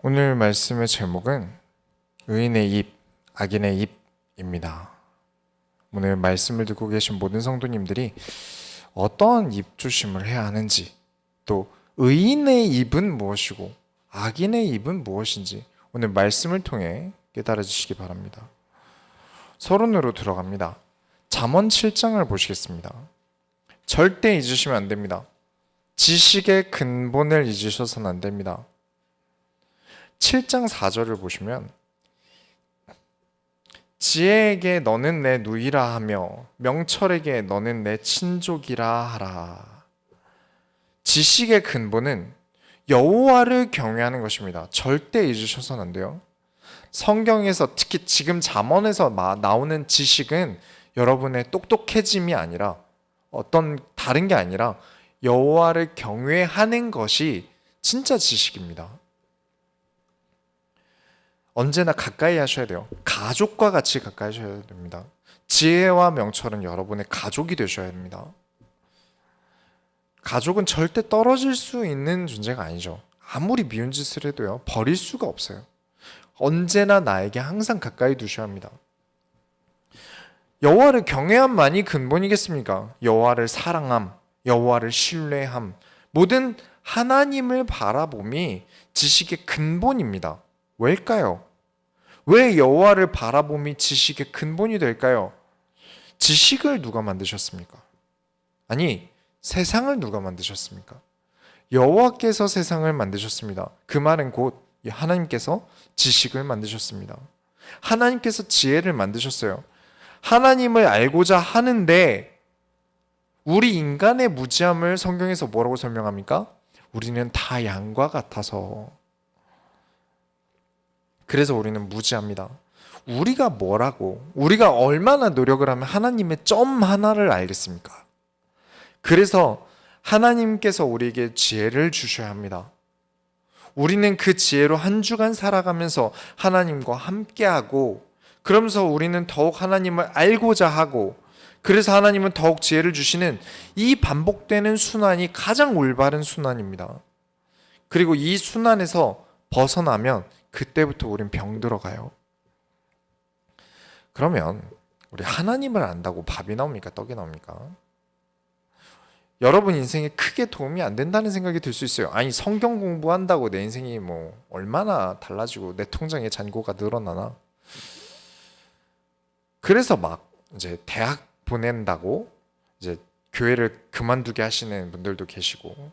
오늘 말씀의 제목은 의인의 입, 악인의 입입니다. 오늘 말씀을 듣고 계신 모든 성도님들이 어떤 입 조심을 해야 하는지, 또 의인의 입은 무엇이고 악인의 입은 무엇인지 오늘 말씀을 통해 깨달아 주시기 바랍니다. 서론으로 들어갑니다. 잠언 7장을 보시겠습니다. 절대 잊으시면 안 됩니다. 지식의 근본을 잊으셔서는 안 됩니다. 7장 4절을 보시면 지혜에게 너는 내 누이라 하며 명철에게 너는 내 친족이라 하라. 지식의 근본은 여호와를 경외하는 것입니다. 절대 잊으셔서는 안 돼요. 성경에서 특히 지금 잠언에서 나오는 지식은 여러분의 똑똑해짐이 아니라 어떤 다른 게 아니라 여호와를 경외하는 것이 진짜 지식입니다. 언제나 가까이 하셔야 돼요. 가족과 같이 가까이 하셔야 됩니다. 지혜와 명철은 여러분의 가족이 되셔야 됩니다. 가족은 절대 떨어질 수 있는 존재가 아니죠. 아무리 미운 짓을 해도요, 버릴 수가 없어요. 언제나 나에게 항상 가까이 두셔야 합니다. 여호와를 경외함만이 근본이겠습니까? 여호와를 사랑함, 여호와를 신뢰함, 모든 하나님을 바라봄이 지식의 근본입니다. 왜일까요? 왜 여호와를 바라봄이 지식의 근본이 될까요? 지식을 누가 만드셨습니까? 아니, 세상을 누가 만드셨습니까? 여호와께서 세상을 만드셨습니다. 그 말은 곧 하나님께서 지식을 만드셨습니다. 하나님께서 지혜를 만드셨어요. 하나님을 알고자 하는데 우리 인간의 무지함을 성경에서 뭐라고 설명합니까? 우리는 다 양과 같아서. 그래서 우리는 무지합니다. 우리가 뭐라고, 우리가 얼마나 노력을 하면 하나님의 점 하나를 알겠습니까? 그래서 하나님께서 우리에게 지혜를 주셔야 합니다. 우리는 그 지혜로 한 주간 살아가면서 하나님과 함께하고, 그러면서 우리는 더욱 하나님을 알고자 하고, 그래서 하나님은 더욱 지혜를 주시는 이 반복되는 순환이 가장 올바른 순환입니다. 그리고 이 순환에서 벗어나면 그때부터 우린 병들어가요. 그러면 우리 하나님을 안다고 밥이 나옵니까? 떡이 나옵니까? 여러분 인생에 크게 도움이 안 된다는 생각이 들 수 있어요. 아니, 성경 공부한다고 내 인생이 뭐 얼마나 달라지고 내 통장에 잔고가 늘어나나? 그래서 막 이제 대학 보낸다고 이제 교회를 그만두게 하시는 분들도 계시고,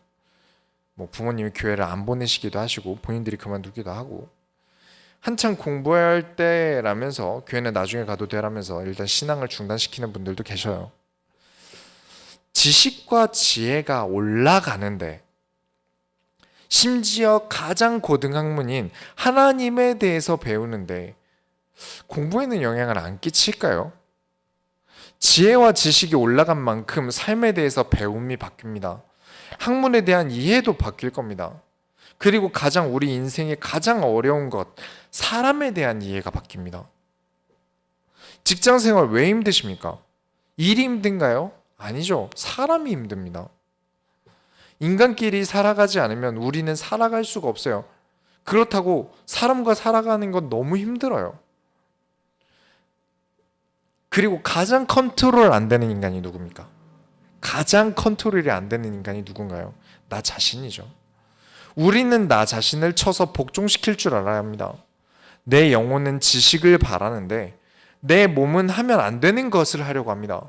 뭐 부모님이 교회를 안 보내시기도 하시고 본인들이 그만두기도 하고, 한창 공부할 때라면서 교회는 나중에 가도 되라면서 일단 신앙을 중단시키는 분들도 계셔요. 지식과 지혜가 올라가는데, 심지어 가장 고등 학문인 하나님에 대해서 배우는데 공부에는 영향을 안 끼칠까요? 지혜와 지식이 올라간 만큼 삶에 대해서 배움이 바뀝니다. 학문에 대한 이해도 바뀔 겁니다. 그리고 가장 우리 인생의 가장 어려운 것, 사람에 대한 이해가 바뀝니다. 직장 생활 왜 힘드십니까? 일이 힘든가요? 아니죠. 사람이 힘듭니다. 인간끼리 살아가지 않으면 우리는 살아갈 수가 없어요. 그렇다고 사람과 살아가는 건 너무 힘들어요. 그리고 가장 컨트롤 안 되는 인간이 누굽니까? 가장 컨트롤이 안 되는 인간이 누군가요? 나 자신이죠. 우리는 나 자신을 쳐서 복종시킬 줄 알아야 합니다. 내 영혼은 지식을 바라는데 내 몸은 하면 안 되는 것을 하려고 합니다.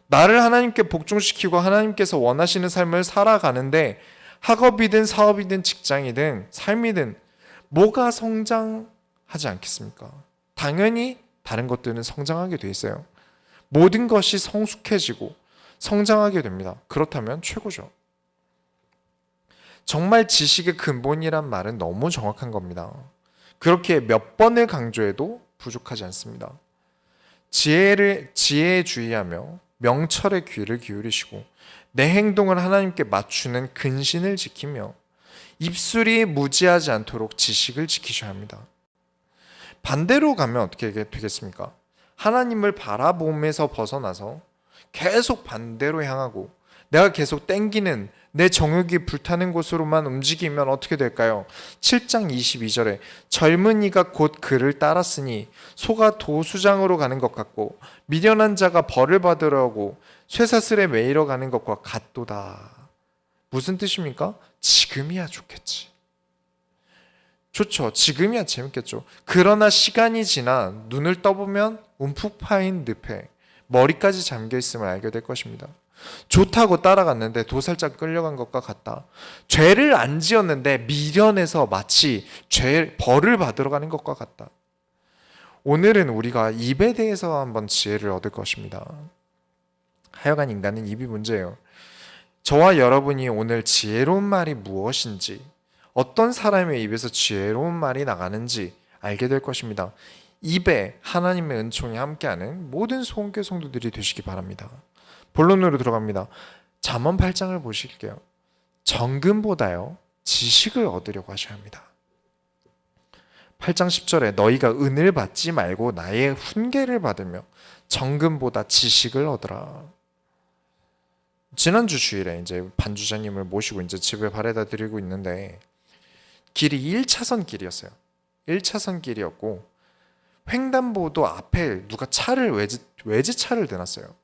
나를 하나님께 복종시키고 하나님께서 원하시는 삶을 살아가는데 학업이든 사업이든 직장이든 삶이든 뭐가 성장하지 않겠습니까? 당연히 다른 것들은 성장하게 돼 있어요. 모든 것이 성숙해지고 성장하게 됩니다. 그렇다면 최고죠. 정말 지식의 근본이란 말은 너무 정확한 겁니다. 그렇게 몇 번을 강조해도 부족하지 않습니다. 지혜에 주의하며 명철의 귀를 기울이시고 내 행동을 하나님께 맞추는 근신을 지키며 입술이 무지하지 않도록 지식을 지키셔야 합니다. 반대로 가면 어떻게 되겠습니까? 하나님을 바라봄에서 벗어나서 계속 반대로 향하고 내가 계속 땡기는 내 정욕이 불타는 곳으로만 움직이면 어떻게 될까요? 7장 22절에 젊은이가 곧 그를 따랐으니 소가 도수장으로 가는 것 같고 미련한 자가 벌을 받으려고 쇠사슬에 매이러 가는 것과 같도다. 무슨 뜻입니까? 지금이야 좋겠지. 좋죠. 지금이야 재밌겠죠. 그러나 시간이 지나 눈을 떠보면 움푹 파인 늪에 머리까지 잠겨있음을 알게 될 것입니다. 좋다고 따라갔는데 도살짝 끌려간 것과 같다. 죄를 안 지었는데 미련해서 마치 벌을 받으러 가는 것과 같다. 오늘은 우리가 입에 대해서 한번 지혜를 얻을 것입니다. 하여간 인간은 입이 문제예요. 저와 여러분이 오늘 지혜로운 말이 무엇인지, 어떤 사람의 입에서 지혜로운 말이 나가는지 알게 될 것입니다. 입에 하나님의 은총이 함께하는 모든 소원교 성도들이 되시기 바랍니다. 본론으로 들어갑니다. 잠언 8장을 보실게요. 정금보다요 지식을 얻으려고 하셔야 합니다. 8장 10절에 너희가 은을 받지 말고 나의 훈계를 받으며 정금보다 지식을 얻으라. 지난주 주일에 이제 반주자님을 모시고 이제 집에 바래다 드리고 있는데 길이 1차선 길이었어요. 1차선 길이었고 횡단보도 앞에 누가 차를 외제차를 대놨어요.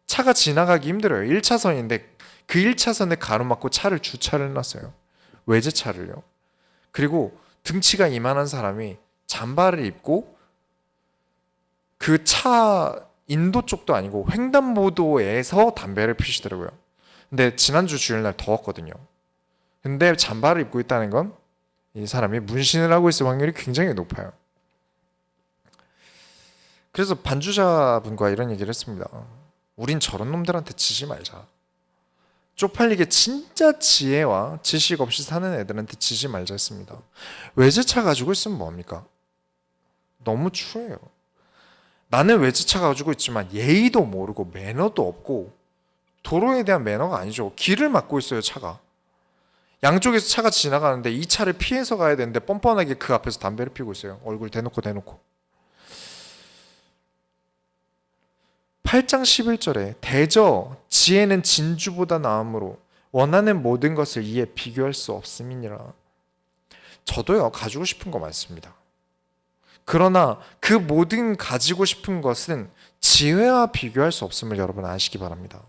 차가 지나가기 힘들어요. 1차선인데 그 1차선에 가로막고 차를 주차를 해놨어요. 외제차를요. 그리고 등치가 이만한 사람이 잠바를 입고 그 차 인도 쪽도 아니고 횡단보도에서 담배를 피시더라고요. 근데 지난주 주일날 더웠거든요. 근데 잠바를 입고 있다는 건 이 사람이 문신을 하고 있을 확률이 굉장히 높아요. 그래서 반주자분과 이런 얘기를 했습니다. 우린 저런 놈들한테 지지 말자. 쪽팔리게 진짜 지혜와 지식 없이 사는 애들한테 지지 말자 했습니다. 외제차 가지고 있으면 뭐합니까? 너무 추해요. 나는 외제차 가지고 있지만 예의도 모르고 매너도 없고 도로에 대한 매너가 아니죠. 길을 막고 있어요, 차가. 양쪽에서 차가 지나가는데 이 차를 피해서 가야 되는데 뻔뻔하게 그 앞에서 담배를 피우고 있어요. 얼굴 대놓고 8장 11절에 대저 지혜는 진주보다 나음으로 원하는 모든 것을 이에 비교할 수 없음이니라. 저도요 가지고 싶은 거 많습니다. 그러나 그 모든 가지고 싶은 것은 지혜와 비교할 수 없음을 여러분 아시기 바랍니다.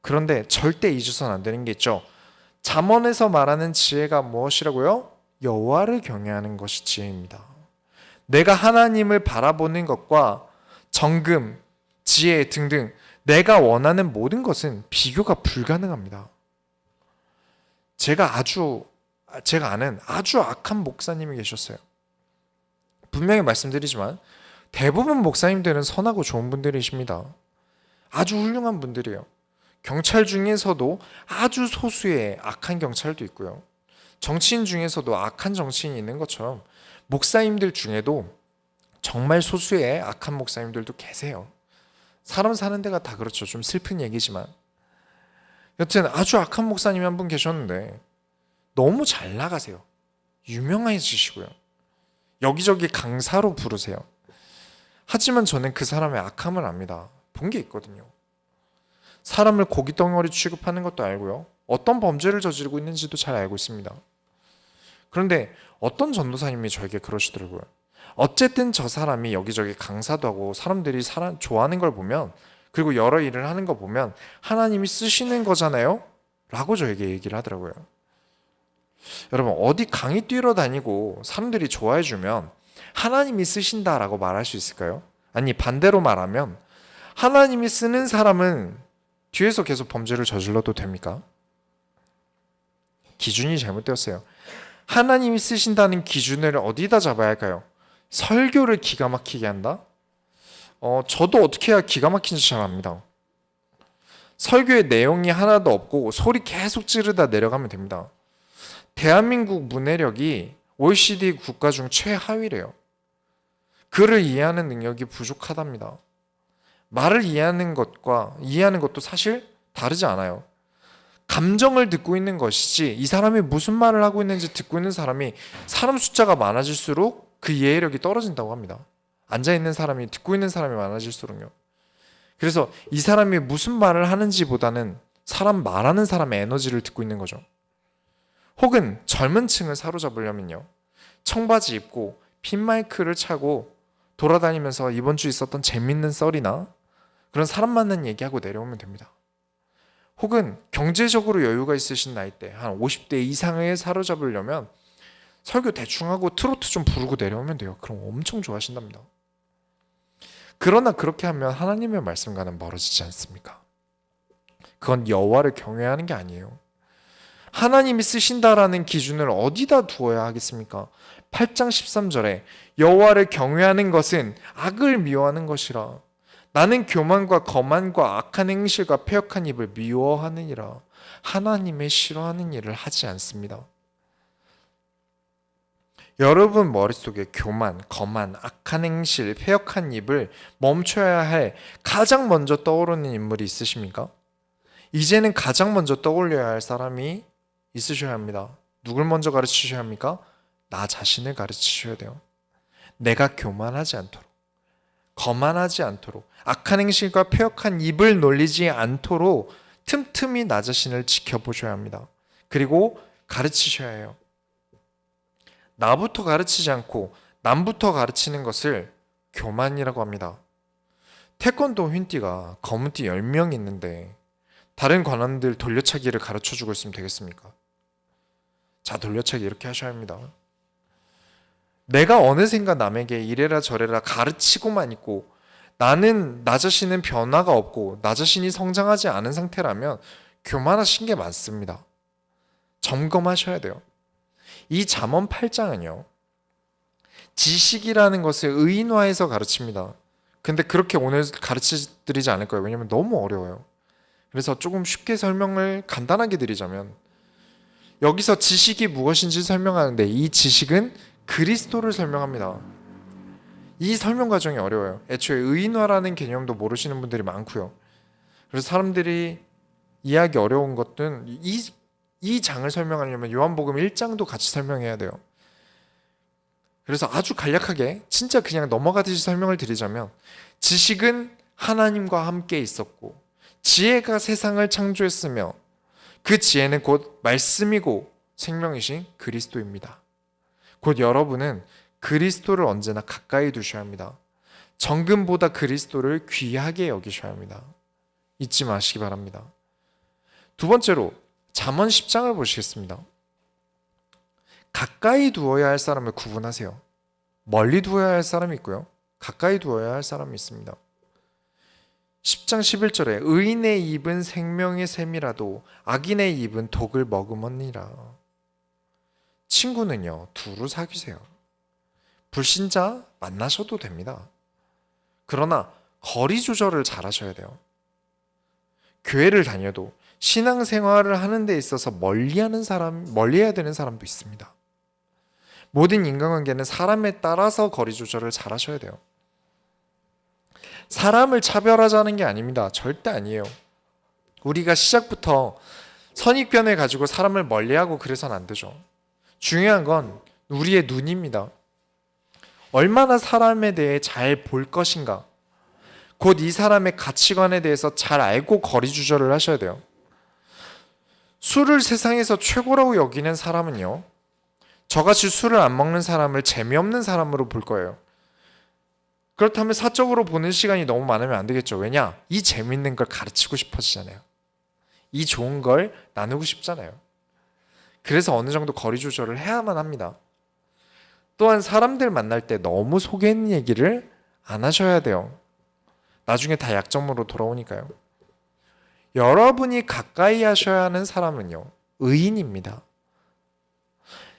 그런데 절대 잊어서는 안 되는 게 있죠. 잠언에서 말하는 지혜가 무엇이라고요? 여호와를 경외하는 것이 지혜입니다. 내가 하나님을 바라보는 것과 정금, 지혜 등등 내가 원하는 모든 것은 비교가 불가능합니다. 제가 아는 아주 악한 목사님이 계셨어요. 분명히 말씀드리지만 대부분 목사님들은 선하고 좋은 분들이십니다. 아주 훌륭한 분들이에요. 경찰 중에서도 아주 소수의 악한 경찰도 있고요. 정치인 중에서도 악한 정치인이 있는 것처럼 목사님들 중에도 정말 소수의 악한 목사님들도 계세요. 사람 사는 데가 다 그렇죠. 좀 슬픈 얘기지만. 여튼 아주 악한 목사님이 한 분 계셨는데 너무 잘 나가세요. 유명해지시고요. 여기저기 강사로 부르세요. 하지만 저는 그 사람의 악함을 압니다. 본 게 있거든요. 사람을 고깃덩어리 취급하는 것도 알고요. 어떤 범죄를 저지르고 있는지도 잘 알고 있습니다. 그런데 어떤 전도사님이 저에게 그러시더라고요. 어쨌든 저 사람이 여기저기 강사도 하고 사람들이 좋아하는 걸 보면, 그리고 여러 일을 하는 거 보면 하나님이 쓰시는 거잖아요? 라고 저에게 얘기를 하더라고요. 여러분, 어디 강의 뛰러 다니고 사람들이 좋아해 주면 하나님이 쓰신다라고 말할 수 있을까요? 아니, 반대로 말하면 하나님이 쓰는 사람은 뒤에서 계속 범죄를 저질러도 됩니까? 기준이 잘못되었어요. 하나님이 쓰신다는 기준을 어디다 잡아야 할까요? 설교를 기가 막히게 한다? 저도 어떻게 해야 기가 막힌지 잘 압니다. 설교의 내용이 하나도 없고 소리 계속 지르다 내려가면 됩니다. 대한민국 문해력이 OECD 국가 중 최하위래요. 글을 이해하는 능력이 부족하답니다. 말을 이해하는 것도 사실 다르지 않아요. 감정을 듣고 있는 것이지 이 사람이 무슨 말을 하고 있는지 듣고 있는 사람이 사람 숫자가 많아질수록 그 이해력이 떨어진다고 합니다. 앉아있는 사람이 듣고 있는 사람이 많아질수록요. 그래서 이 사람이 무슨 말을 하는지보다는 말하는 사람의 에너지를 듣고 있는 거죠. 혹은 젊은 층을 사로잡으려면요, 청바지 입고 핀 마이크를 차고 돌아다니면서 이번 주 있었던 재밌는 썰이나 그런 사람 만난 얘기하고 내려오면 됩니다. 혹은 경제적으로 여유가 있으신 나이대 한 50대 이상을 사로잡으려면 설교 대충 하고 트로트 좀 부르고 내려오면 돼요. 그럼 엄청 좋아하신답니다. 그러나 그렇게 하면 하나님의 말씀과는 멀어지지 않습니까? 그건 여호와를 경외하는 게 아니에요. 하나님이 쓰신다라는 기준을 어디다 두어야 하겠습니까? 8장 13절에 여호와를 경외하는 것은 악을 미워하는 것이라. 나는 교만과 거만과 악한 행실과 패역한 입을 미워하느니라. 하나님의 싫어하는 일을 하지 않습니다. 여러분 머릿속에 교만, 거만, 악한 행실, 패역한 입을 멈춰야 할 가장 먼저 떠오르는 인물이 있으십니까? 이제는 가장 먼저 떠올려야 할 사람이 있으셔야 합니다. 누굴 먼저 가르치셔야 합니까? 나 자신을 가르치셔야 돼요. 내가 교만하지 않도록, 거만하지 않도록, 악한 행실과 패역한 입을 놀리지 않도록 틈틈이 나 자신을 지켜보셔야 합니다. 그리고 가르치셔야 해요. 나부터 가르치지 않고 남부터 가르치는 것을 교만이라고 합니다. 태권도 휜띠가 검은띠 10명 있는데 다른 관원들 돌려차기를 가르쳐주고 있으면 되겠습니까? 자, 돌려차기 이렇게 하셔야 합니다. 내가 어느샌가 남에게 이래라 저래라 가르치고만 있고 나는 나 자신은 변화가 없고 나 자신이 성장하지 않은 상태라면 교만하신 게 많습니다. 점검하셔야 돼요. 이 잠언 8장은요, 지식이라는 것을 의인화해서 가르칩니다. 근데 그렇게 오늘 가르치드리지 않을 거예요. 왜냐면 너무 어려워요. 그래서 조금 쉽게 설명을 간단하게 드리자면, 여기서 지식이 무엇인지 설명하는데 이 지식은 그리스도를 설명합니다. 이 설명 과정이 어려워요. 애초에 의인화라는 개념도 모르시는 분들이 많고요. 그래서 사람들이 이해하기 어려운 것은 이 장을 설명하려면 요한복음 1장도 같이 설명해야 돼요. 그래서 아주 간략하게 진짜 그냥 넘어가듯이 설명을 드리자면, 지식은 하나님과 함께 있었고 지혜가 세상을 창조했으며 그 지혜는 곧 말씀이고 생명이신 그리스도입니다. 곧 여러분은 그리스도를 언제나 가까이 두셔야 합니다. 정금보다 그리스도를 귀하게 여기셔야 합니다. 잊지 마시기 바랍니다. 두 번째로 잠언 10장을 보시겠습니다. 가까이 두어야 할 사람을 구분하세요. 멀리 두어야 할 사람이 있고요, 가까이 두어야 할 사람이 있습니다. 10장 11절에 의인의 입은 생명의 샘이라도 악인의 입은 독을 머금었니라. 친구는요, 두루 사귀세요. 불신자 만나셔도 됩니다. 그러나 거리 조절을 잘 하셔야 돼요. 교회를 다녀도 신앙생활을 하는 데 있어서 멀리해야 되는 사람도 있습니다. 모든 인간관계는 사람에 따라서 거리 조절을 잘 하셔야 돼요. 사람을 차별하자는 게 아닙니다. 절대 아니에요. 우리가 시작부터 선입견을 가지고 사람을 멀리하고 그래서는 안 되죠. 중요한 건 우리의 눈입니다. 얼마나 사람에 대해 잘 볼 것인가, 곧 이 사람의 가치관에 대해서 잘 알고 거리 조절을 하셔야 돼요. 술을 세상에서 최고라고 여기는 사람은요, 저같이 술을 안 먹는 사람을 재미없는 사람으로 볼 거예요. 그렇다면 사적으로 보는 시간이 너무 많으면 안 되겠죠. 왜냐? 이 재밌는 걸 가르치고 싶어지잖아요. 이 좋은 걸 나누고 싶잖아요. 그래서 어느 정도 거리 조절을 해야만 합니다. 또한 사람들 만날 때 너무 속에 있는 얘기를 안 하셔야 돼요. 나중에 다 약점으로 돌아오니까요. 여러분이 가까이 하셔야 하는 사람은요, 의인입니다.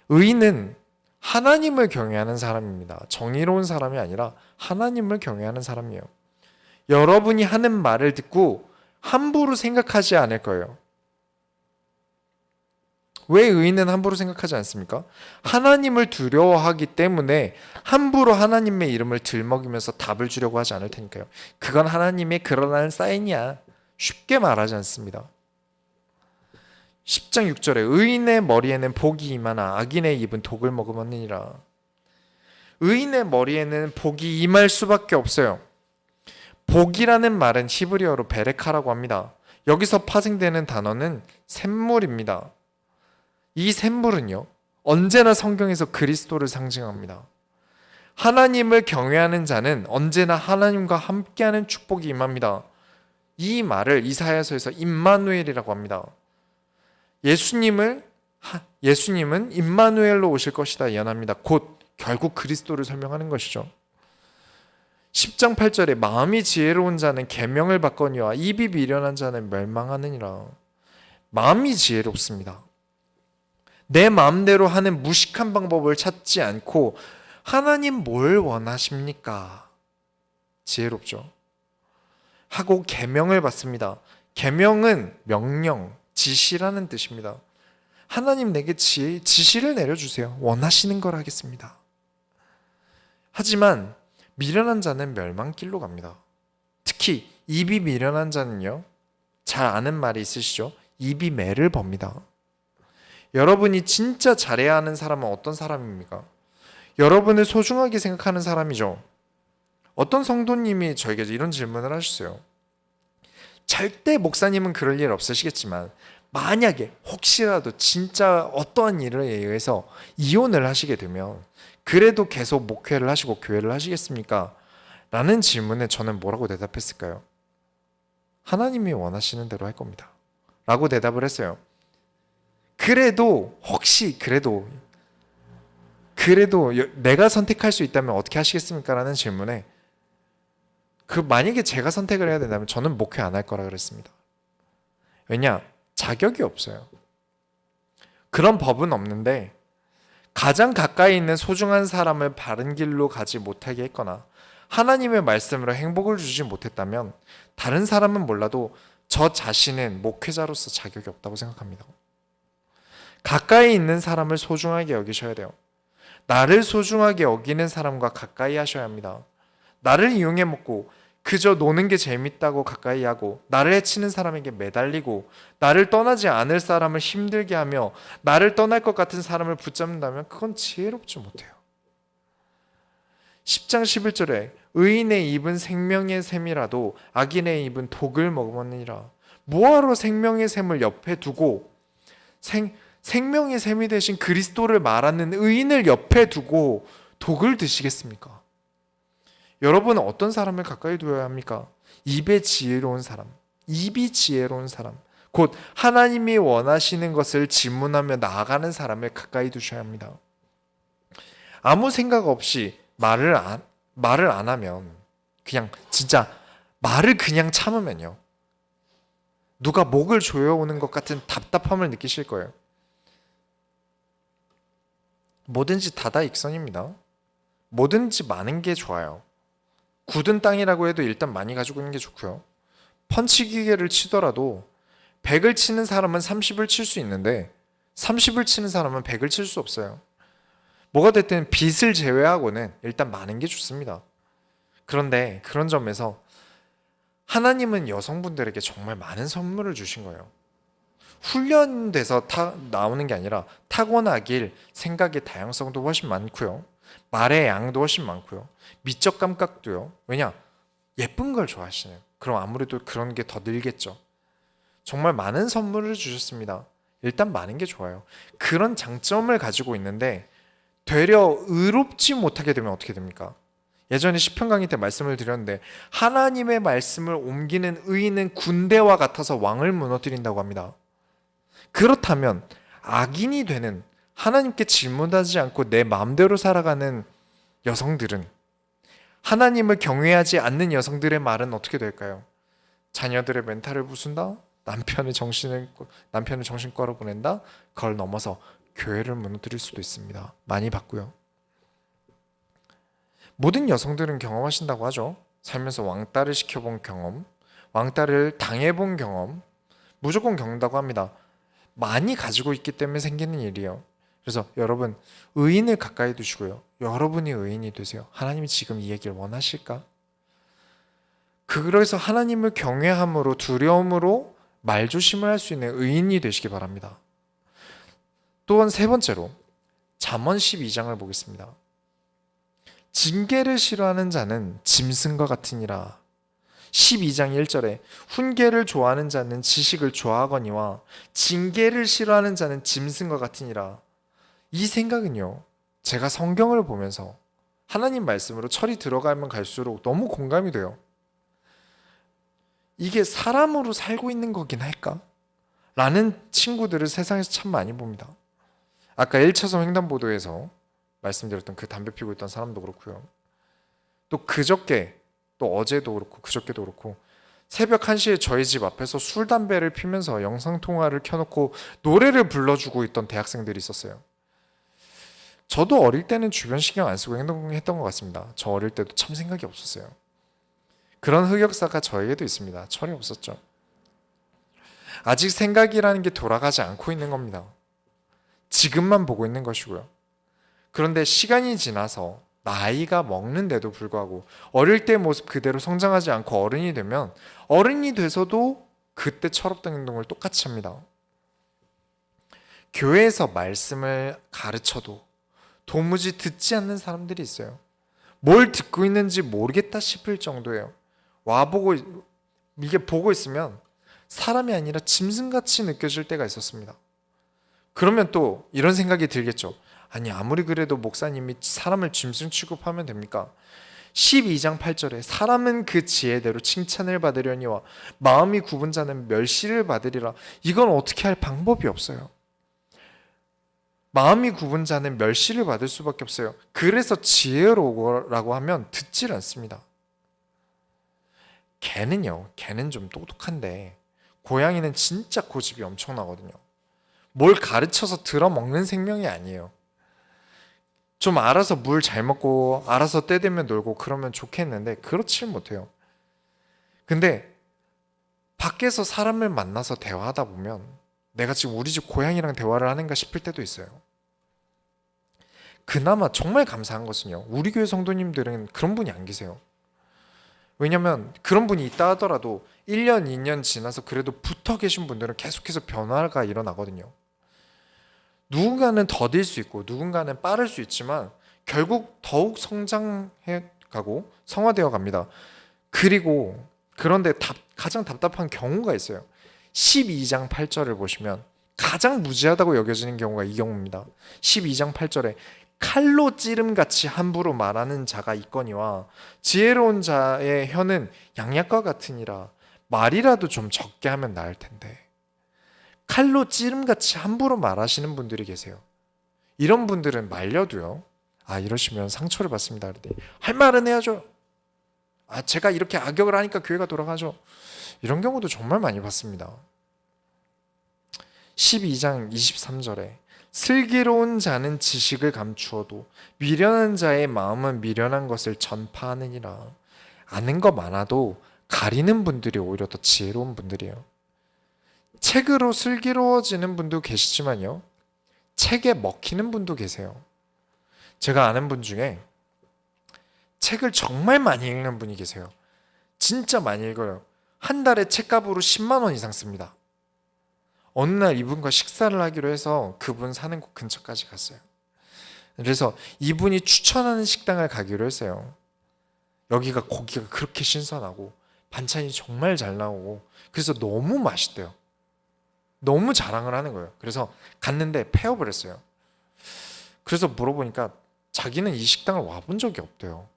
의인은 하나님을 경외하는 사람입니다. 정의로운 사람이 아니라 하나님을 경외하는 사람이에요. 여러분이 하는 말을 듣고 함부로 생각하지 않을 거예요. 왜 의인은 함부로 생각하지 않습니까? 하나님을 두려워하기 때문에 함부로 하나님의 이름을 들먹이면서 답을 주려고 하지 않을 테니까요. 그건 하나님의 그러라는 사인이야. 쉽게 말하지 않습니다. 10장 6절에 의인의 머리에는 복이 임하나 악인의 입은 독을 머금었느니라. 의인의 머리에는 복이 임할 수밖에 없어요. 복이라는 말은 히브리어로 베레카라고 합니다. 여기서 파생되는 단어는 샘물입니다. 이 샘물은요, 언제나 성경에서 그리스도를 상징합니다. 하나님을 경외하는 자는 언제나 하나님과 함께하는 축복이 임합니다. 이 말을 이사야서에서 임마누엘이라고 합니다. 예수님은 임마누엘로 오실 것이다 예언합니다. 곧 결국 그리스도를 설명하는 것이죠. 10장 8절에 마음이 지혜로운 자는 계명을 받거니와 입이 미련한 자는 멸망하느니라. 마음이 지혜롭습니다. 내 마음대로 하는 무식한 방법을 찾지 않고 하나님 뭘 원하십니까? 지혜롭죠. 하고 계명을 받습니다. 계명은 명령, 지시라는 뜻입니다. 하나님 내게 지시를 내려주세요. 원하시는 걸 하겠습니다. 하지만 미련한 자는 멸망길로 갑니다. 특히 입이 미련한 자는요, 잘 아는 말이 있으시죠? 입이 매를 법니다. 여러분이 진짜 잘해야 하는 사람은 어떤 사람입니까? 여러분을 소중하게 생각하는 사람이죠. 어떤 성도님이 저에게 이런 질문을 하셨어요. 절대 목사님은 그럴 일 없으시겠지만 만약에 혹시라도 진짜 어떠한 일에 의해서 이혼을 하시게 되면 그래도 계속 목회를 하시고 교회를 하시겠습니까? 라는 질문에 저는 뭐라고 대답했을까요? 하나님이 원하시는 대로 할 겁니다. 라고 대답을 했어요. 그래도 혹시 그래도 내가 선택할 수 있다면 어떻게 하시겠습니까? 라는 질문에 만약에 제가 선택을 해야 된다면 저는 목회 안 할 거라 그랬습니다. 왜냐? 자격이 없어요. 그런 법은 없는데 가장 가까이 있는 소중한 사람을 바른 길로 가지 못하게 했거나 하나님의 말씀으로 행복을 주지 못했다면 다른 사람은 몰라도 저 자신은 목회자로서 자격이 없다고 생각합니다. 가까이 있는 사람을 소중하게 여기셔야 돼요. 나를 소중하게 여기는 사람과 가까이 하셔야 합니다. 나를 이용해 먹고 그저 노는 게 재밌다고 가까이 하고 나를 해치는 사람에게 매달리고 나를 떠나지 않을 사람을 힘들게 하며 나를 떠날 것 같은 사람을 붙잡는다면 그건 지혜롭지 못해요. 10장 11절에 의인의 입은 생명의 샘이라도 악인의 입은 독을 머금으니라. 뭐하러 생명의 샘을 옆에 두고 생명의 샘이 되신 그리스도를 말하는 의인을 옆에 두고 독을 드시겠습니까? 여러분은 어떤 사람을 가까이 두어야 합니까? 입이 지혜로운 사람, 곧 하나님이 원하시는 것을 질문하며 나아가는 사람을 가까이 두셔야 합니다. 아무 생각 없이 말을 안 하면 그냥 진짜 말을 그냥 참으면요, 누가 목을 조여오는 것 같은 답답함을 느끼실 거예요. 뭐든지 다다익선입니다. 뭐든지 많은 게 좋아요. 굳은 땅이라고 해도 일단 많이 가지고 있는 게 좋고요. 펀치 기계를 치더라도 100을 치는 사람은 30을 칠 수 있는데 30을 치는 사람은 100을 칠 수 없어요. 뭐가 됐든 빚을 제외하고는 일단 많은 게 좋습니다. 그런데 그런 점에서 하나님은 여성분들에게 정말 많은 선물을 주신 거예요. 훈련돼서 나오는 게 아니라 타고나길 생각의 다양성도 훨씬 많고요. 말의 양도 훨씬 많고요. 미적 감각도요. 왜냐? 예쁜 걸 좋아하시는. 그럼 아무래도 그런 게 더 늘겠죠. 정말 많은 선물을 주셨습니다. 일단 많은 게 좋아요. 그런 장점을 가지고 있는데 되려 의롭지 못하게 되면 어떻게 됩니까? 예전에 시편 강의 때 말씀을 드렸는데 하나님의 말씀을 옮기는 의인은 군대와 같아서 왕을 무너뜨린다고 합니다. 그렇다면 악인이 되는, 하나님께 질문하지 않고 내 마음대로 살아가는 여성들은, 하나님을 경외하지 않는 여성들의 말은 어떻게 될까요? 자녀들의 멘탈을 부순다? 남편의 정신과로 보낸다? 그걸 넘어서 교회를 무너뜨릴 수도 있습니다. 많이 봤고요. 모든 여성들은 경험하신다고 하죠. 살면서 왕따를 시켜본 경험, 왕따를 당해본 경험, 무조건 겪는다고 합니다. 많이 가지고 있기 때문에 생기는 일이에요. 그래서 여러분, 의인을 가까이 두시고요. 여러분이 의인이 되세요. 하나님이 지금 이 얘기를 원하실까? 그래서 하나님을 경외함으로, 두려움으로 말조심을 할 수 있는 의인이 되시기 바랍니다. 또한 세 번째로 잠언 12장을 보겠습니다. 징계를 싫어하는 자는 짐승과 같으니라. 12장 1절에 훈계를 좋아하는 자는 지식을 좋아하거니와 징계를 싫어하는 자는 짐승과 같으니라. 이 생각은요, 제가 성경을 보면서 하나님 말씀으로 철이 들어가면 갈수록 너무 공감이 돼요. 이게 사람으로 살고 있는 거긴 할까? 라는 친구들을 세상에서 참 많이 봅니다. 아까 1차선 횡단보도에서 말씀드렸던 그 담배 피우고 있던 사람도 그렇고요. 또 그저께, 또 어제도 그렇고 그저께도 그렇고 새벽 1시에 저희 집 앞에서 술, 담배를 피면서 영상통화를 켜놓고 노래를 불러주고 있던 대학생들이 있었어요. 저도 어릴 때는 주변 신경 안 쓰고 행동했던 것 같습니다. 저 어릴 때도 참 생각이 없었어요. 그런 흑역사가 저에게도 있습니다. 철이 없었죠. 아직 생각이라는 게 돌아가지 않고 있는 겁니다. 지금만 보고 있는 것이고요. 그런데 시간이 지나서 나이가 먹는데도 불구하고 어릴 때 모습 그대로 성장하지 않고 어른이 되면 어른이 돼서도 그때 철없던 행동을 똑같이 합니다. 교회에서 말씀을 가르쳐도 도무지 듣지 않는 사람들이 있어요. 뭘 듣고 있는지 모르겠다 싶을 정도예요. 와보고 이게 보고 있으면 사람이 아니라 짐승같이 느껴질 때가 있었습니다. 그러면 또 이런 생각이 들겠죠. 아니 아무리 그래도 목사님이 사람을 짐승 취급하면 됩니까? 12장 8절에 사람은 그 지혜대로 칭찬을 받으려니와 마음이 굽은 자는 멸시를 받으리라. 이건 어떻게 할 방법이 없어요. 마음이 굽은 자는 멸시를 받을 수밖에 없어요. 그래서 지혜로우라고 하면 듣질 않습니다. 개는 좀 똑똑한데 고양이는 진짜 고집이 엄청나거든요. 뭘 가르쳐서 들어먹는 생명이 아니에요. 좀 알아서 물 잘 먹고 알아서 때 되면 놀고 그러면 좋겠는데 그렇지 못해요. 근데 밖에서 사람을 만나서 대화하다 보면 내가 지금 우리 집 고양이랑 대화를 하는가 싶을 때도 있어요. 그나마 정말 감사한 것은요, 우리 교회 성도님들은 그런 분이 안 계세요. 왜냐면 그런 분이 있다 하더라도 1년, 2년 지나서 그래도 붙어 계신 분들은 계속해서 변화가 일어나거든요. 누군가는 더딜 수 있고 누군가는 빠를 수 있지만 결국 더욱 성장해 가고 성화되어 갑니다. 그리고 그런데 가장 답답한 경우가 있어요. 12장 8절을 보시면 가장 무지하다고 여겨지는 경우가 이 경우입니다. 12장 8절에 칼로 찌름같이 함부로 말하는 자가 있거니와 지혜로운 자의 혀는 양약과 같으니라. 말이라도 좀 적게 하면 나을 텐데. 칼로 찌름같이 함부로 말하시는 분들이 계세요. 이런 분들은 말려도요, 이러시면 상처를 받습니다. 할 말은 해야죠. 제가 이렇게 악역을 하니까 교회가 돌아가죠. 이런 경우도 정말 많이 봤습니다. 12장 23절에 슬기로운 자는 지식을 감추어도 미련한 자의 마음은 미련한 것을 전파하느니라. 아는 거 많아도 가리는 분들이 오히려 더 지혜로운 분들이에요. 책으로 슬기로워지는 분도 계시지만요, 책에 먹히는 분도 계세요. 제가 아는 분 중에 책을 정말 많이 읽는 분이 계세요. 진짜 많이 읽어요. 한 달에 책값으로 10만 원 이상 씁니다. 어느 날 이분과 식사를 하기로 해서 그분 사는 곳 근처까지 갔어요. 그래서 이분이 추천하는 식당을 가기로 했어요. 여기가 고기가 그렇게 신선하고 반찬이 정말 잘 나오고 그래서 너무 맛있대요. 너무 자랑을 하는 거예요. 그래서 갔는데 폐업을 했어요. 그래서 물어보니까 자기는 이 식당을 와본 적이 없대요.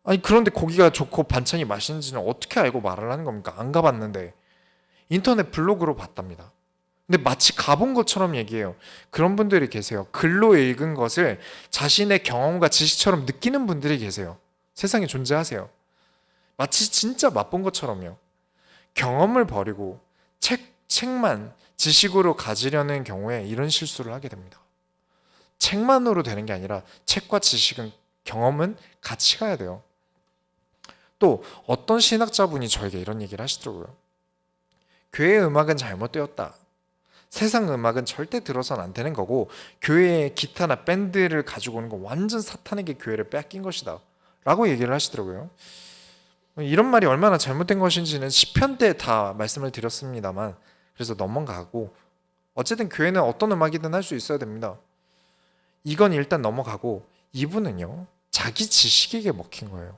아니 그런데 고기가 좋고 반찬이 맛있는지는 어떻게 알고 말을 하는 겁니까? 안 가봤는데. 인터넷 블로그로 봤답니다. 근데 마치 가본 것처럼 얘기해요. 그런 분들이 계세요. 글로 읽은 것을 자신의 경험과 지식처럼 느끼는 분들이 계세요. 세상에 존재하세요. 마치 진짜 맛본 것처럼요. 경험을 버리고 책만 지식으로 가지려는 경우에 이런 실수를 하게 됩니다. 책만으로 되는 게 아니라 책과 지식은, 경험은 같이 가야 돼요. 또 어떤 신학자분이 저에게 이런 얘기를 하시더라고요. 교회의 음악은 잘못되었다. 세상 음악은 절대 들어서는 안 되는 거고 교회의 기타나 밴드를 가지고 오는 건 완전 사탄에게 교회를 뺏긴 것이다 라고 얘기를 하시더라고요. 이런 말이 얼마나 잘못된 것인지는 시편 때 다 말씀을 드렸습니다만, 그래서 넘어가고, 어쨌든 교회는 어떤 음악이든 할 수 있어야 됩니다. 이건 일단 넘어가고, 이분은요 자기 지식에게 먹힌 거예요.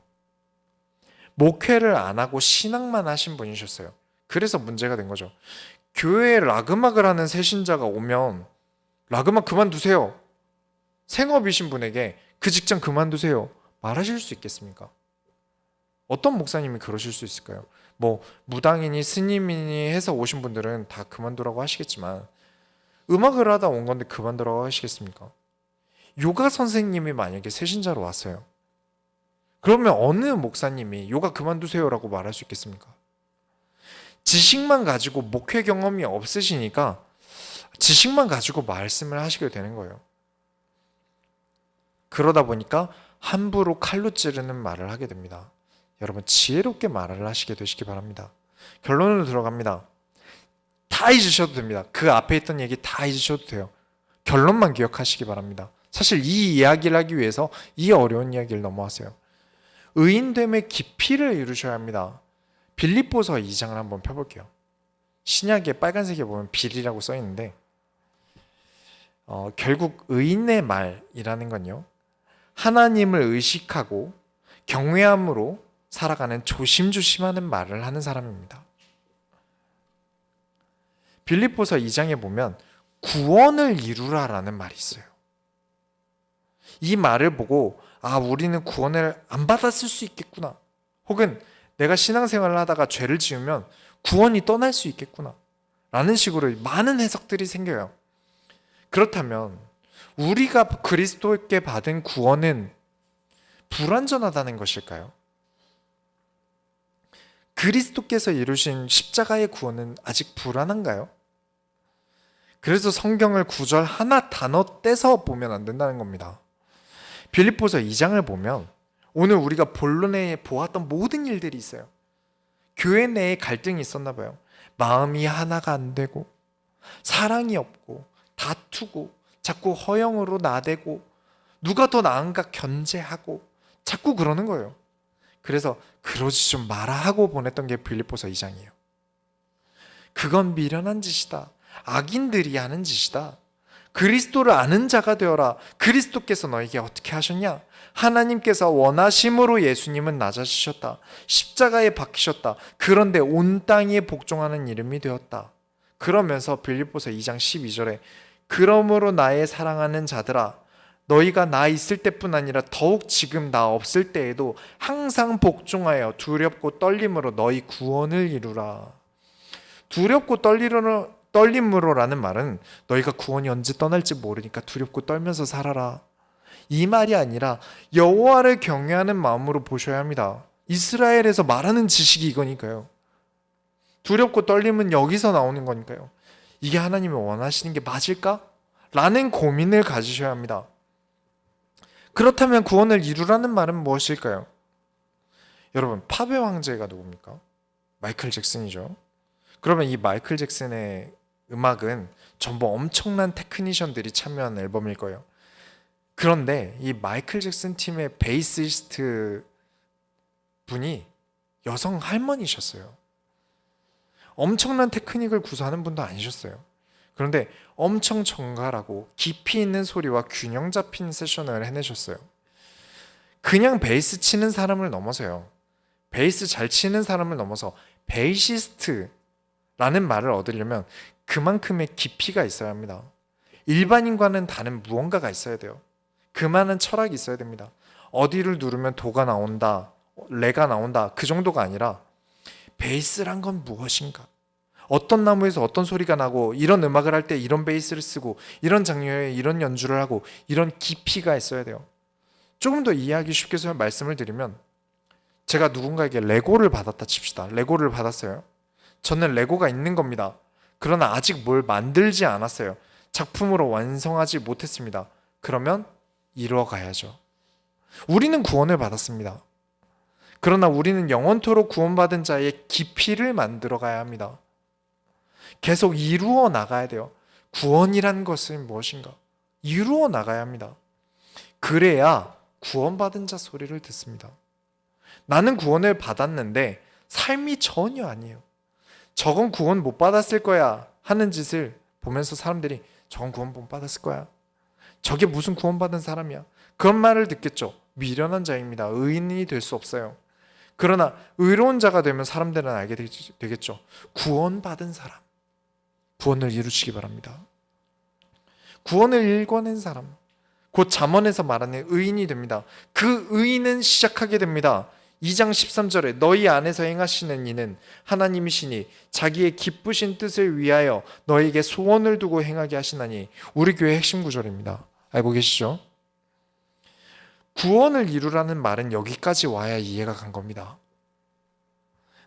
목회를 안 하고 신앙만 하신 분이셨어요. 그래서 문제가 된 거죠. 교회에 락음악을 하는 새신자가 오면 락음악 그만두세요. 생업이신 분에게 그 직장 그만두세요. 말하실 수 있겠습니까? 어떤 목사님이 그러실 수 있을까요? 뭐 무당이니 스님이니 해서 오신 분들은 다 그만두라고 하시겠지만 음악을 하다 온 건데 그만두라고 하시겠습니까? 요가 선생님이 만약에 새신자로 왔어요. 그러면 어느 목사님이 요가 그만두세요라고 말할 수 있겠습니까? 지식만 가지고 목회 경험이 없으시니까 지식만 가지고 말씀을 하시게 되는 거예요. 그러다 보니까 함부로 칼로 찌르는 말을 하게 됩니다. 여러분 지혜롭게 말을 하시게 되시기 바랍니다. 결론으로 들어갑니다. 다 잊으셔도 됩니다. 그 앞에 있던 얘기 다 잊으셔도 돼요. 결론만 기억하시기 바랍니다. 사실 이 이야기를 하기 위해서 이 어려운 이야기를 넘어왔어요. 의인됨의 깊이를 이루셔야 합니다. 빌립보서 2장을 한번 펴볼게요. 신약에 빨간색에 보면 빌이라고 써 있는데 결국 의인의 말이라는 건요, 하나님을 의식하고 경외함으로 살아가는 조심조심하는 말을 하는 사람입니다. 빌립보서 2장에 보면 구원을 이루라라는 말이 있어요. 이 말을 보고 우리는 구원을 안 받았을 수 있겠구나, 혹은 내가 신앙생활을 하다가 죄를 지으면 구원이 떠날 수 있겠구나 라는 식으로 많은 해석들이 생겨요. 그렇다면 우리가 그리스도께 받은 구원은 불완전하다는 것일까요? 그리스도께서 이루신 십자가의 구원은 아직 불완한가요? 그래서 성경을 구절 하나 단어 떼서 보면 안 된다는 겁니다. 빌립보서 2장을 보면 오늘 우리가 본론에 보았던 모든 일들이 있어요. 교회 내에 갈등이 있었나 봐요. 마음이 하나가 안 되고 사랑이 없고 다투고 자꾸 허영으로 나대고 누가 더 나은가 견제하고 자꾸 그러는 거예요. 그래서 그러지 좀 마라 하고 보냈던 게 빌립보서 2장이에요. 그건 미련한 짓이다. 악인들이 하는 짓이다. 그리스도를 아는 자가 되어라. 그리스도께서 너에게 어떻게 하셨냐? 하나님께서 원하심으로 예수님은 낮아지셨다. 십자가에 박히셨다. 그런데 온 땅에 복종하는 이름이 되었다. 그러면서 빌립보서 2장 12절에 그러므로 나의 사랑하는 자들아, 너희가 나 있을 때뿐 아니라 더욱 지금 나 없을 때에도 항상 복종하여 두렵고 떨림으로 너희 구원을 이루라. 두렵고 떨림으로라는 말은 너희가 구원이 언제 떠날지 모르니까 두렵고 떨면서 살아라, 이 말이 아니라 여호와를 경외하는 마음으로 보셔야 합니다. 이스라엘에서 말하는 지식이 이거니까요. 두렵고 떨림은 여기서 나오는 거니까요. 이게 하나님이 원하시는 게 맞을까? 라는 고민을 가지셔야 합니다. 그렇다면 구원을 이루라는 말은 무엇일까요? 여러분, 팝의 황제가 누굽니까? 마이클 잭슨이죠. 그러면 이 마이클 잭슨의 음악은 전부 엄청난 테크니션들이 참여한 앨범일 거예요. 그런데 이 마이클 잭슨 팀의 베이시스트 분이 여성 할머니셨어요. 엄청난 테크닉을 구사하는 분도 아니셨어요. 그런데 엄청 정갈하고 깊이 있는 소리와 균형 잡힌 세션을 해내셨어요. 그냥 베이스 치는 사람을 넘어서요, 베이스 잘 치는 사람을 넘어서 베이시스트라는 말을 얻으려면 그만큼의 깊이가 있어야 합니다. 일반인과는 다른 무언가가 있어야 돼요. 그만한 철학이 있어야 됩니다. 어디를 누르면 도가 나온다, 레가 나온다, 그 정도가 아니라 베이스란 건 무엇인가? 어떤 나무에서 어떤 소리가 나고 이런 음악을 할 때 이런 베이스를 쓰고 이런 장르에 이런 연주를 하고 이런 깊이가 있어야 돼요. 조금 더 이해하기 쉽게 말씀을 드리면 제가 누군가에게 레고를 받았다 칩시다. 레고를 받았어요. 저는 레고가 있는 겁니다. 그러나 아직 뭘 만들지 않았어요. 작품으로 완성하지 못했습니다. 그러면 이루어가야죠. 우리는 구원을 받았습니다. 그러나 우리는 영원토록 구원받은 자의 깊이를 만들어 가야 합니다. 계속 이루어 나가야 돼요. 구원이란 것은 무엇인가? 이루어 나가야 합니다. 그래야 구원받은 자 소리를 듣습니다. 나는 구원을 받았는데 삶이 전혀 아니에요. 저건 구원 못 받았을 거야 하는 짓을 보면서 사람들이 저건 구원 못 받았을 거야, 저게 무슨 구원받은 사람이야, 그런 말을 듣겠죠. 미련한 자입니다. 의인이 될 수 없어요. 그러나 의로운 자가 되면 사람들은 알게 되겠죠. 구원받은 사람, 구원을 이루시기 바랍니다. 구원을 일궈낸 사람, 곧 잠언에서 말하는 의인이 됩니다. 그 의인은 시작하게 됩니다. 2장 13절에 너희 안에서 행하시는 이는 하나님이시니 자기의 기쁘신 뜻을 위하여 너에게 소원을 두고 행하게 하시나니, 우리 교회 핵심 구절입니다. 알고 계시죠? 구원을 이루라는 말은 여기까지 와야 이해가 간 겁니다.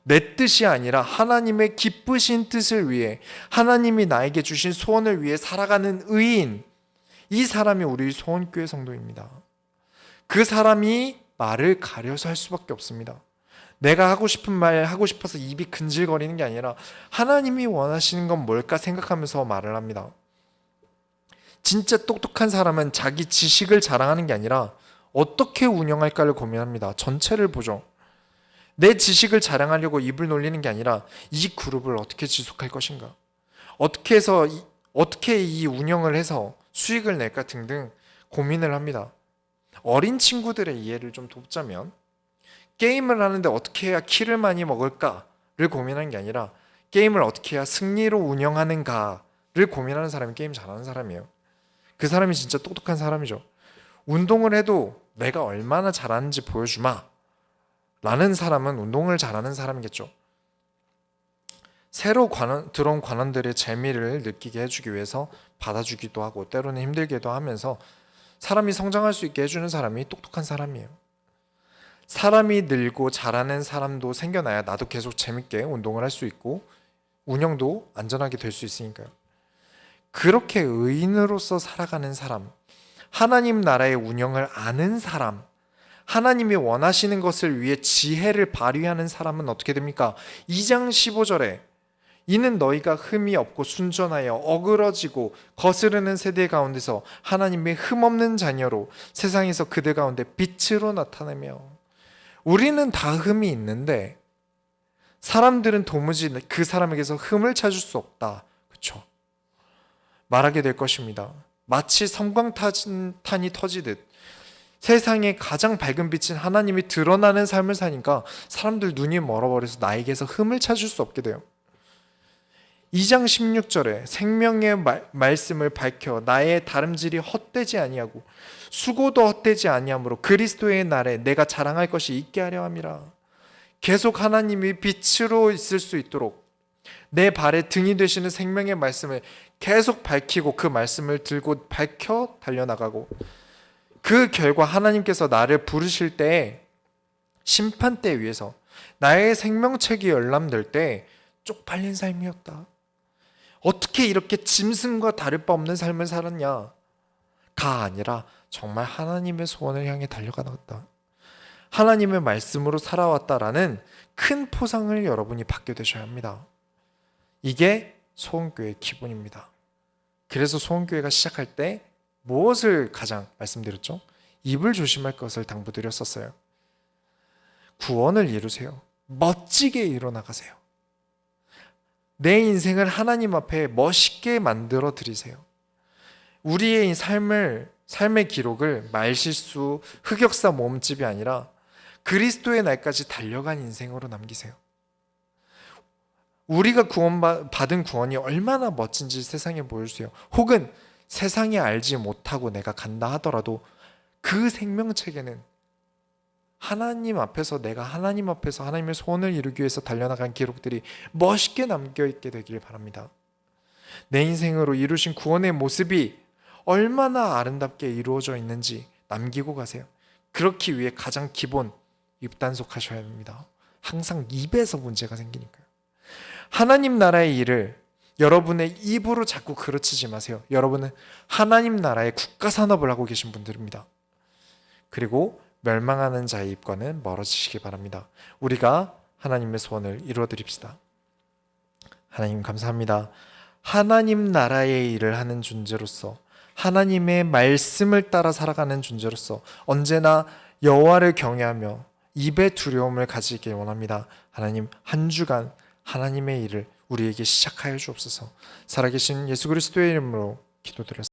내 뜻이 아니라 하나님의 기쁘신 뜻을 위해, 하나님이 나에게 주신 소원을 위해 살아가는 의인, 이 사람이 우리 소원교회 성도입니다. 그 사람이 말을 가려서 할 수밖에 없습니다. 내가 하고 싶은 말 하고 싶어서 입이 근질거리는 게 아니라 하나님이 원하시는 건 뭘까 생각하면서 말을 합니다. 진짜 똑똑한 사람은 자기 지식을 자랑하는 게 아니라 어떻게 운영할까를 고민합니다. 전체를 보죠. 내 지식을 자랑하려고 입을 놀리는 게 아니라 이 그룹을 어떻게 지속할 것인가, 어떻게 이 운영을 해서 수익을 낼까 등등 고민을 합니다. 어린 친구들의 이해를 좀 돕자면, 게임을 하는데 어떻게 해야 키를 많이 먹을까를 고민하는 게 아니라 게임을 어떻게 해야 승리로 운영하는가를 고민하는 사람이 게임 잘하는 사람이에요. 그 사람이 진짜 똑똑한 사람이죠. 운동을 해도 내가 얼마나 잘하는지 보여주마 라는 사람은 운동을 잘하는 사람이겠죠. 새로 들어온 관원들의 재미를 느끼게 해주기 위해서 받아주기도 하고 때로는 힘들게도 하면서 사람이 성장할 수 있게 해주는 사람이 똑똑한 사람이에요. 사람이 늘고 잘하는 사람도 생겨나야 나도 계속 재밌게 운동을 할 수 있고 운영도 안전하게 될 수 있으니까요. 그렇게 의인으로서 살아가는 사람, 하나님 나라의 운영을 아는 사람, 하나님이 원하시는 것을 위해 지혜를 발휘하는 사람은 어떻게 됩니까? 2장 15절에 이는 너희가 흠이 없고 순전하여 어그러지고 거스르는 세대 가운데서 하나님의 흠없는 자녀로 세상에서 그들 가운데 빛으로 나타내며. 우리는 다 흠이 있는데 사람들은 도무지 그 사람에게서 흠을 찾을 수 없다. 그렇죠? 말하게 될 것입니다. 마치 섬광탄이 터지듯 세상에 가장 밝은 빛인 하나님이 드러나는 삶을 사니까 사람들 눈이 멀어버려서 나에게서 흠을 찾을 수 없게 돼요. 2장 16절에 생명의 말씀을 밝혀 나의 다름질이 헛되지 아니하고 수고도 헛되지 아니하므로 그리스도의 날에 내가 자랑할 것이 있게 하려 함이라. 계속 하나님이 빛으로 있을 수 있도록 내 발의 등이 되시는 생명의 말씀을 계속 밝히고 그 말씀을 들고 밝혀 달려나가고, 그 결과 하나님께서 나를 부르실 때 심판대 위에서 나의 생명책이 열람될 때 쪽팔린 삶이었다. 어떻게 이렇게 짐승과 다를 바 없는 삶을 살았냐? 가 아니라 정말 하나님의 소원을 향해 달려가다. 하나님의 말씀으로 살아왔다라는 큰 포상을 여러분이 받게 되셔야 합니다. 이게 소원교회의 기본입니다. 그래서 소원교회가 시작할 때 무엇을 가장 말씀드렸죠? 입을 조심할 것을 당부드렸었어요. 구원을 이루세요. 멋지게 이뤄나가세요. 내 인생을 하나님 앞에 멋있게 만들어 드리세요. 우리의 삶의 기록을 말실수, 흑역사 모음집이 아니라 그리스도의 날까지 달려간 인생으로 남기세요. 우리가 받은 구원이 얼마나 멋진지 세상에 보여주세요. 혹은 세상이 알지 못하고 내가 간다 하더라도 그 생명책에는 하나님 앞에서 내가 하나님 앞에서 하나님의 소원을 이루기 위해서 달려나간 기록들이 멋있게 남겨있게 되길 바랍니다. 내 인생으로 이루신 구원의 모습이 얼마나 아름답게 이루어져 있는지 남기고 가세요. 그렇기 위해 가장 기본 입단속하셔야 합니다. 항상 입에서 문제가 생기니까요. 하나님 나라의 일을 여러분의 입으로 자꾸 그르치지 마세요. 여러분은 하나님 나라의 국가 산업을 하고 계신 분들입니다. 그리고 멸망하는 자의 입과는 멀어지시기 바랍니다. 우리가 하나님의 소원을 이루어 드립시다. 하나님 감사합니다. 하나님 나라의 일을 하는 존재로서, 하나님의 말씀을 따라 살아가는 존재로서 언제나 여호와를 경외하며 입의 두려움을 가지길 원합니다. 하나님, 한 주간 하나님의 일을 우리에게 시작하여 주옵소서. 살아계신 예수 그리스도의 이름으로 기도드렸습니다.